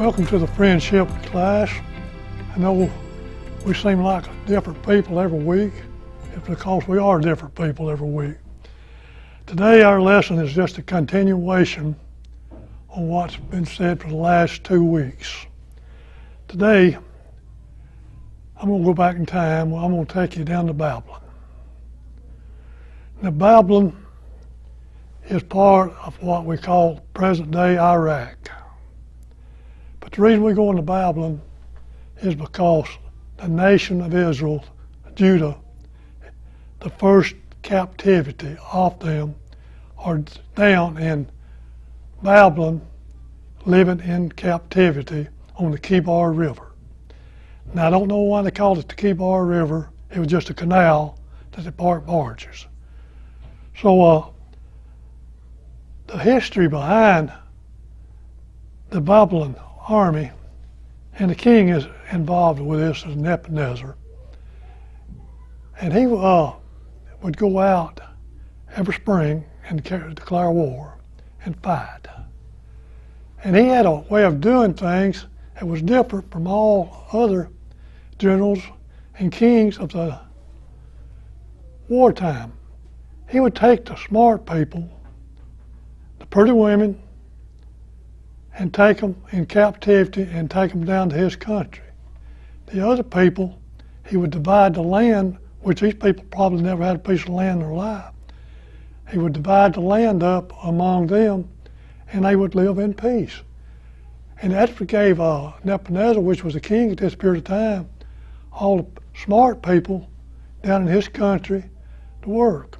Welcome to the friendship class. I know we seem like different people every week. It's because we are different people every week. Today our lesson is just a continuation on what's been said for the last 2 weeks. Today I'm going to go back in time. I'm going to take you down to Babylon. Now Babylon is part of what we call present-day Iraq. But the reason we go into Babylon is because the nation of Israel, Judah, the first captivity of them are down in Babylon, living in captivity on the Kibar River. Now I don't know why they called it the Kibar River. It was just a canal that they parked barges. So the history behind the Babylon army, and the king is involved with this, is Nebuchadnezzar. And he would go out every spring and declare war and fight. And he had a way of doing things that was different from all other generals and kings of the wartime. He would take the smart people, the pretty women, and take them in captivity and take them down to his country. The other people, he would divide the land, which these people probably never had a piece of land in their life. He would divide the land up among them, and they would live in peace. And that gave Nebuchadnezzar, which was the king at this period of time, all the smart people down in his country to work.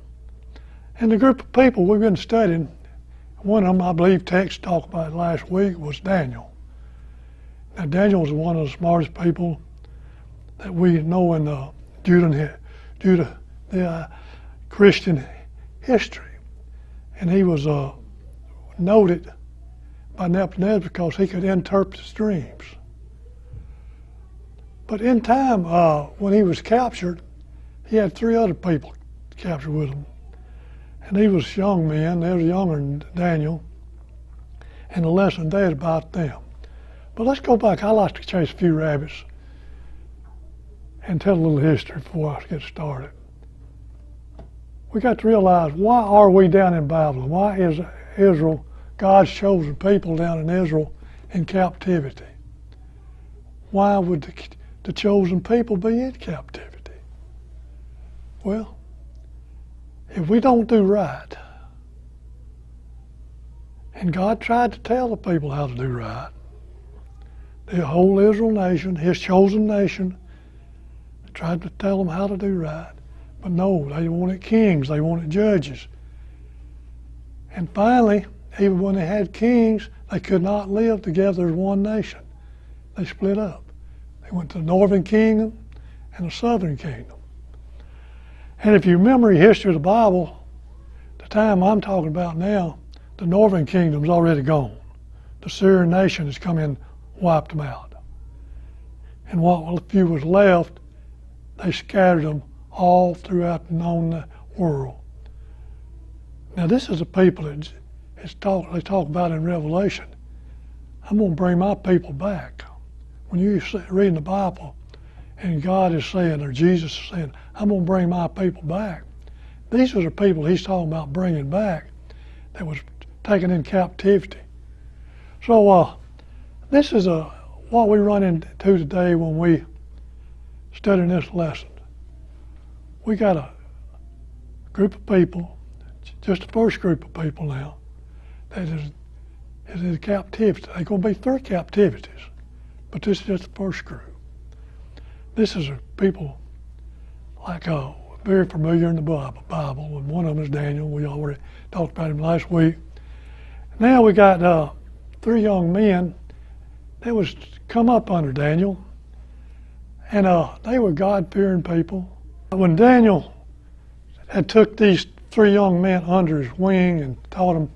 And the group of people we've been studying, one of them, I believe text talked about it last week, was Daniel. Now Daniel was one of the smartest people that we know in the Christian history. And he was noted by Nebuchadnezzar because he could interpret his dreams. But in time, when he was captured, he had 3 other people captured with him. And he was young men, they were younger than Daniel, and the lesson today is about them. But let's go back. I like to chase a few rabbits and tell a little history before I get started. We got to realize, why are we down in Babylon? Why is Israel, God's chosen people down in Israel, in captivity? Why would the chosen people be in captivity? Well, if we don't do right, and God tried to tell the people how to do right, the whole Israel nation, his chosen nation, tried to tell them how to do right, but no, they wanted kings, they wanted judges. And finally, even when they had kings, they could not live together as one nation. They split up. They went to the northern kingdom and the southern kingdom. And if you remember the history of the Bible, the time I'm talking about now, the northern kingdom's already gone. The Syrian nation has come in and wiped them out. And what few was left, they scattered them all throughout the known world. Now this is the people that they talk about in Revelation. I'm going to bring my people back. When you read the Bible, and God is saying, or Jesus is saying, I'm going to bring my people back. These are the people he's talking about bringing back that was taken in captivity. So this is what we run into today when we study this lesson. We got a group of people, just the first group of people now, that is in captivity. They're going to be 3 captivities, but this is just the first group. This is people like very familiar in the Bible, and one of them is Daniel. We already talked about him last week. Now we got 3 young men that was come up under Daniel, and they were God-fearing people. When Daniel had took these 3 young men under his wing and taught them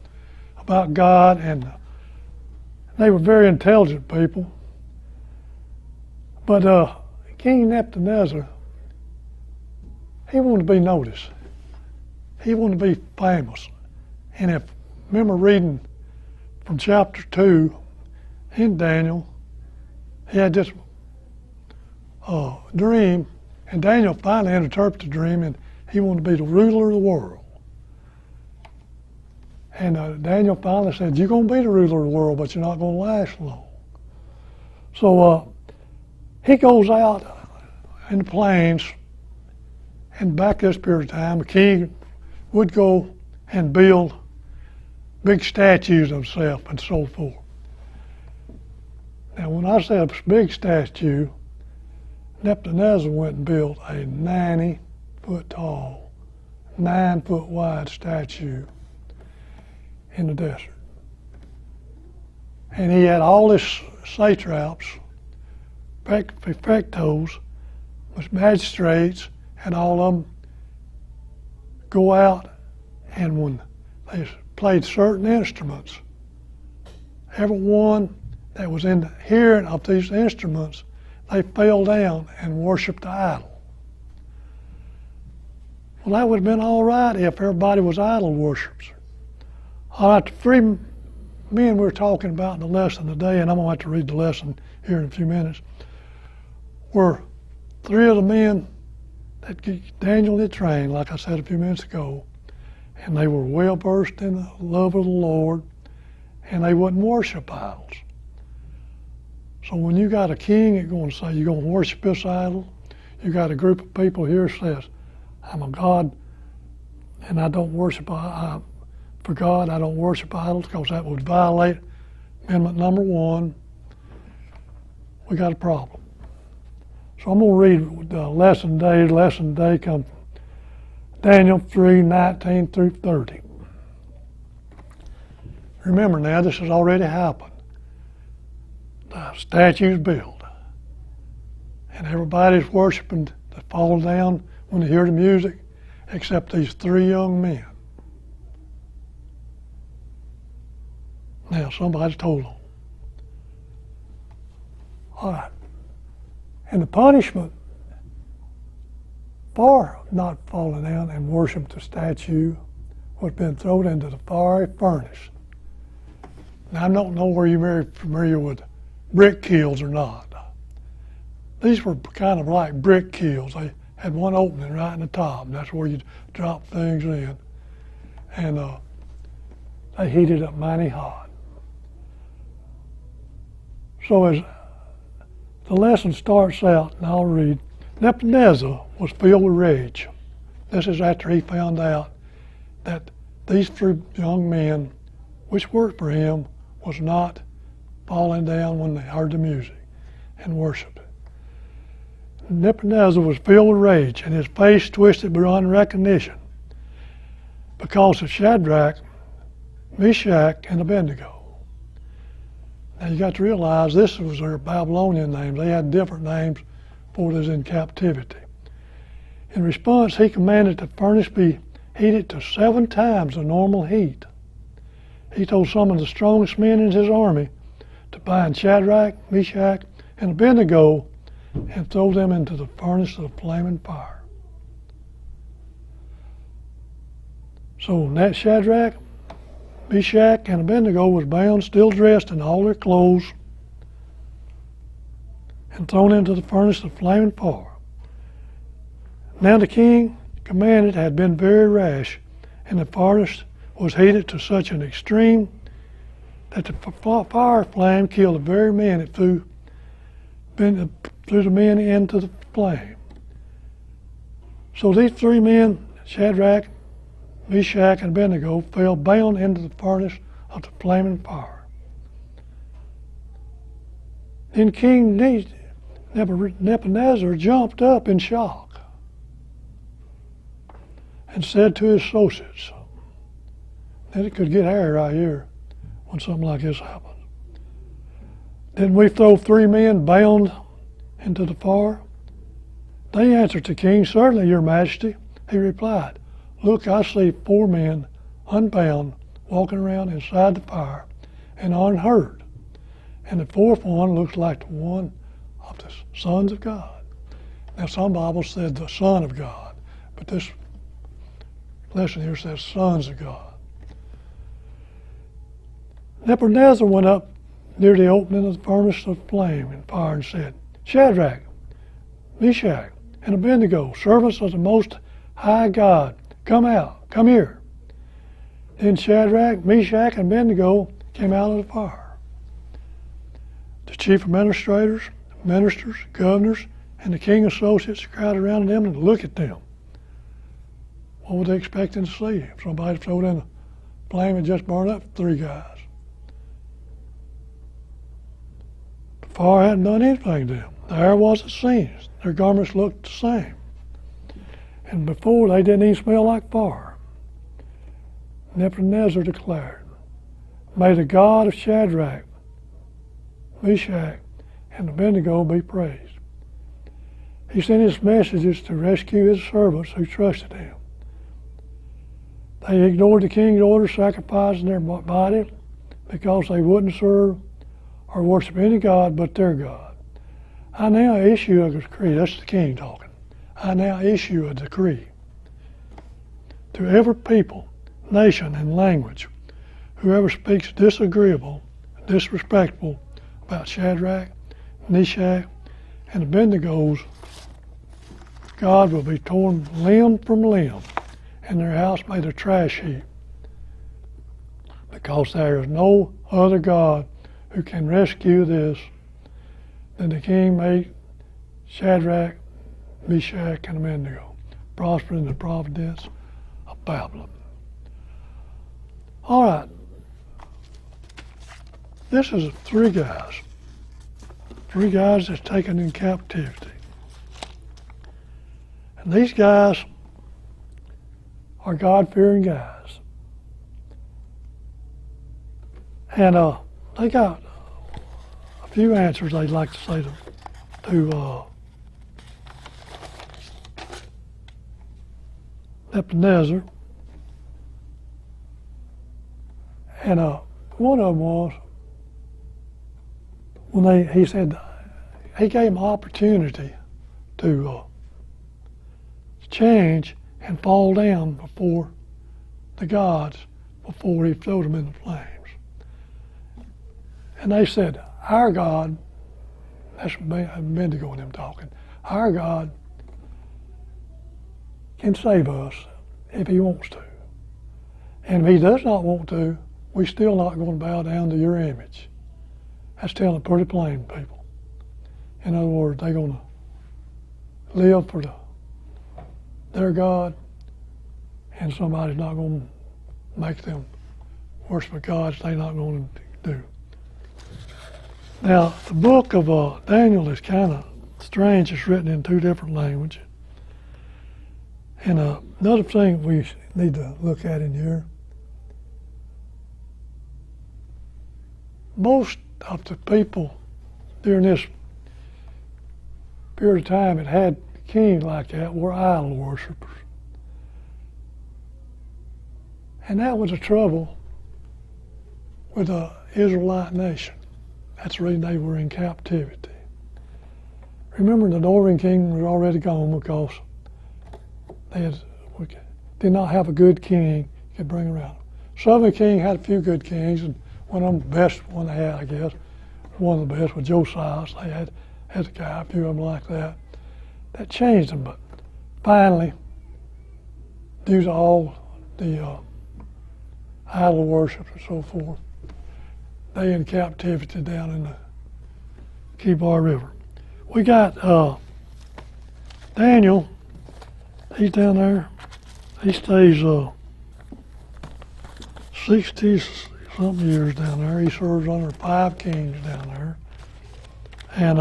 about God, and they were very intelligent people, but King Nebuchadnezzar, he wanted to be noticed. He wanted to be famous. And if, remember reading from chapter 2 in Daniel, he had this dream, and Daniel finally interpreted the dream, and he wanted to be the ruler of the world. And Daniel finally said, you're going to be the ruler of the world, but you're not going to last long. So he goes out in the plains, and back this period of time, the king would go and build big statues of himself and so forth. Now, when I say a big statue, Nebuchadnezzar went and built a 90-foot tall, 9-foot wide statue in the desert. And he had all his satraps, prefectos, magistrates, and all of them go out, and when they played certain instruments, everyone that was in the hearing of these instruments, they fell down and worshiped the idol. Well, that would have been all right if everybody was idol worshipers. All right, the three men we're talking about in the lesson today, and I'm going to have to read the lesson here in a few minutes, were three of the men that Daniel had trained, like I said a few minutes ago, and they were well versed in the love of the Lord, and they wouldn't worship idols. So when you got a king that's going to say, you're going to worship this idol, you got a group of people here that says, I'm a God, and I don't worship, for God, I don't worship idols, because that would violate Amendment number 1. We got a problem. So I'm going to read the lesson day. Lesson day comes from Daniel 3:19 through 30. Remember now, this has already happened. The statue's built, and everybody's worshiping to fall down when they hear the music, except these three young men. Now, somebody's told them. All right. And the punishment for not falling down and worshiping the statue was been thrown into the fiery furnace. Now, I don't know where you're familiar with brick kilns or not. These were kind of like brick kilns. They had one opening right in the top, and that's where you drop things in. And they heated up mighty hot. So as the lesson starts out, and I'll read, Nebuchadnezzar was filled with rage. This is after he found out that these three young men, which worked for him, was not falling down when they heard the music and worshiped it. Nebuchadnezzar was filled with rage, and his face twisted beyond recognition because of Shadrach, Meshach, and Abednego. Now you got to realize this was their Babylonian names. They had different names before they was in captivity. In response, he commanded the furnace be heated to 7 times the normal heat. He told some of the strongest men in his army to bind Shadrach, Meshach, and Abednego and throw them into the furnace of flaming fire. So that Shadrach, Meshach, and Abednego was bound, still dressed in all their clothes, and thrown into the furnace of flaming fire. Now the king commanded had been very rash, and the furnace was heated to such an extreme that the fire flame killed the very man that threw the men into the flame. So these three men, Shadrach, Meshach, and Abednego, fell bound into the furnace of the flaming fire. Then King Nebuchadnezzar jumped up in shock and said to his associates, and it could get hairy right here when something like this happens. Didn't we throw 3 men bound into the fire? They answered the king, certainly, your majesty. He replied, look, I see 4 men unbound walking around inside the fire and unhurt. And the 4th one looks like the one of the sons of God. Now some Bibles said the Son of God, but this lesson here says sons of God. Nebuchadnezzar went up near the opening of the furnace of flame and fire and said, Shadrach, Meshach, and Abednego, servants of the Most High God, come out, come here. Then Shadrach, Meshach, and Abednego came out of the fire. The chief administrators, ministers, governors, and the king's associates crowded around them and looked at them. What were they expecting to see? If somebody thrown in a flame and just burned up 3 guys. The fire hadn't done anything to them. The air wasn't singed. Their garments looked the same. And before, they didn't even smell like fire. Nebuchadnezzar declared, May the God of Shadrach, Meshach, and Abednego be praised. He sent his messages to rescue his servants who trusted him. They ignored the king's order, sacrificing their body because they wouldn't serve or worship any god but their God. I now issue a decree. That's the king talking. I now issue a decree to every people, nation, and language, whoever speaks disagreeable, disrespectful about Shadrach, Meshach, and Abednego's God will be torn limb from limb, and their house made a trash heap, because there is no other God who can rescue this than the king made Shadrach, Meshach, and Abednego prosper in the providence of Babylon. All right, this is 3 guys that's taken in captivity. And these guys are God-fearing guys. And they got a few answers they'd like to say to Nebuchadnezzar. And one of them was when he said he gave them opportunity to change and fall down before the gods before he threw them in the flames. And they said, our God, that's Abednego and them talking, our God can save us if he wants to. And if he does not want to, we're still not going to bow down to your image. That's telling pretty plain, people. In other words, they're going to live for their God, and somebody's not going to make them worship gods they're not going to do. Now, the book of Daniel is kind of strange. It's written in 2 different languages. And another thing we need to look at in here, most of the people during this period of time that had kings like that were idol worshipers. And that was the trouble with the Israelite nation. That's the reason they were in captivity. Remember, the northern kingdom was already gone because they did not have a good king you could bring around. Southern king had a few good kings, and one of them, the best one they had, I guess, one of the best was Josiah. They had Hezekiah, a few of them like that. That changed them, but finally, due to all the idol worship and so forth, they in captivity down in the Kibar River. We got Daniel. He's down there. He stays 60-something years down there. He serves under 5 kings down there. And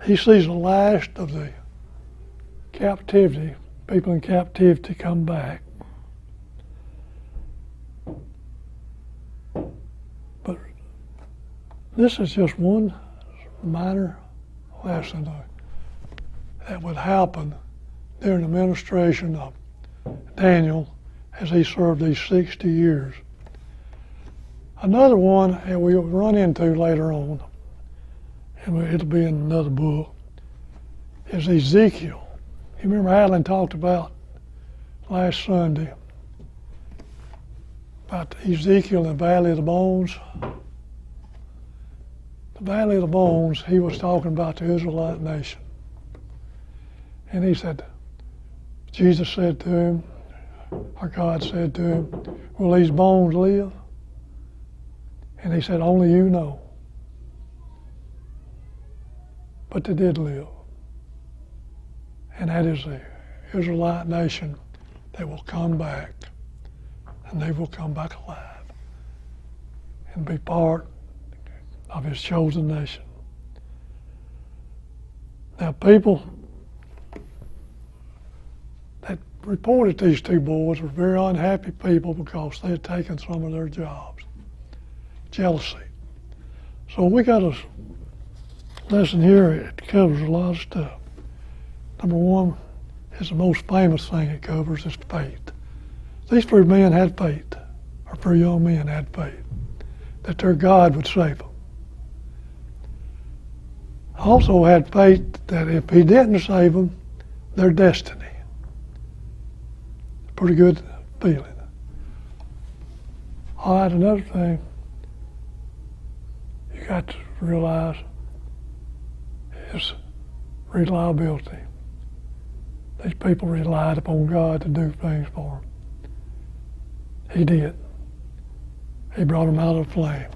he sees the last of the captivity, people in captivity come back. But this is just one minor lesson that would happen during the administration of Daniel as he served these 60 years. Another one that we'll run into later on, and it'll be in another book, is Ezekiel. You remember Alan talked about last Sunday about Ezekiel in the Valley of the Bones. The Valley of the Bones, he was talking about the Israelite nation. And he said, Jesus said to him, or God said to him, will these bones live? And he said, only you know. But they did live. And that is the Israelite nation that will come back. And they will come back alive and be part of his chosen nation. Now, people that reported these two boys were very unhappy people because they had taken some of their jobs. Jealousy. So we got a lesson here. It covers a lot of stuff. Number one is the most famous thing it covers is faith. These three men had faith, or three young men had faith, that their God would save them. Also had faith that if he didn't save them, their destiny. Pretty good feeling. All right, another thing you got to realize is reliability. These people relied upon God to do things for them. He did. He brought them out of the flame.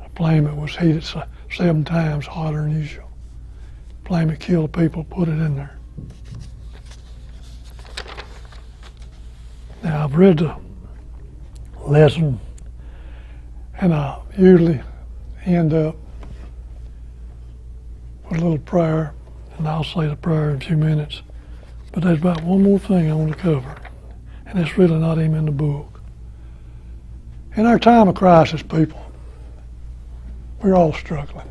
A flame that was heated 7 times hotter than usual. A flame that killed the people, put it in there. Now, I've read the lesson, and I usually end up with a little prayer, and I'll say the prayer in a few minutes. But there's about one more thing I want to cover, and it's really not even in the book. In our time of crisis, people, we're all struggling.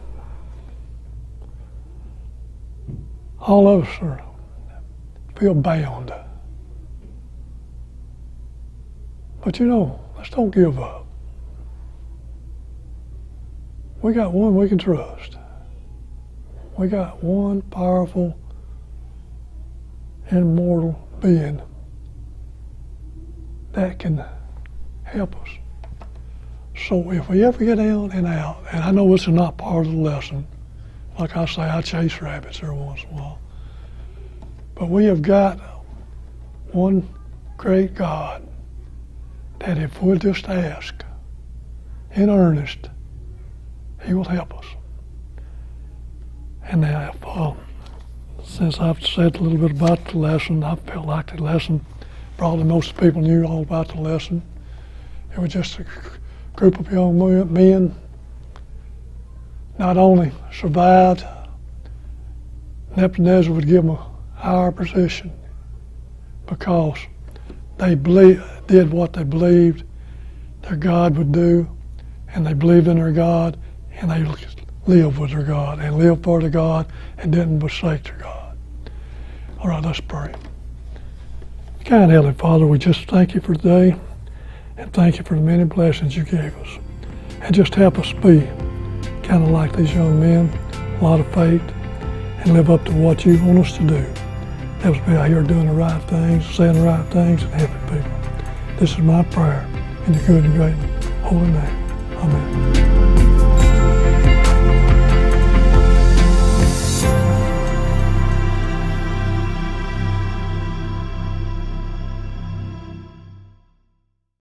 All of us feel bound. But you know, let's don't give up. We got one we can trust. We got one powerful, immortal being that can help us. So if we ever get down and out, and I know this is not part of the lesson, like I say, I chase rabbits every once in a while, but we have got one great God that if we'll just ask in earnest, he will help us. And now, since I've said a little bit about the lesson, I felt like the lesson, probably most people knew all about the lesson. It was just a group of young men not only survived, Nebuchadnezzar would give them a higher position because they did what they believed their God would do, and they believed in their God, and they lived with their God, and lived for their God, and didn't forsake their God. All right, let's pray. Kind Heavenly Father, we just thank you for today, and thank you for the many blessings you gave us. And just help us be kind of like these young men, a lot of faith, and live up to what you want us to do. Help us be out here doing the right things, saying the right things, and helping people. This is my prayer in your good and great holy name. Amen.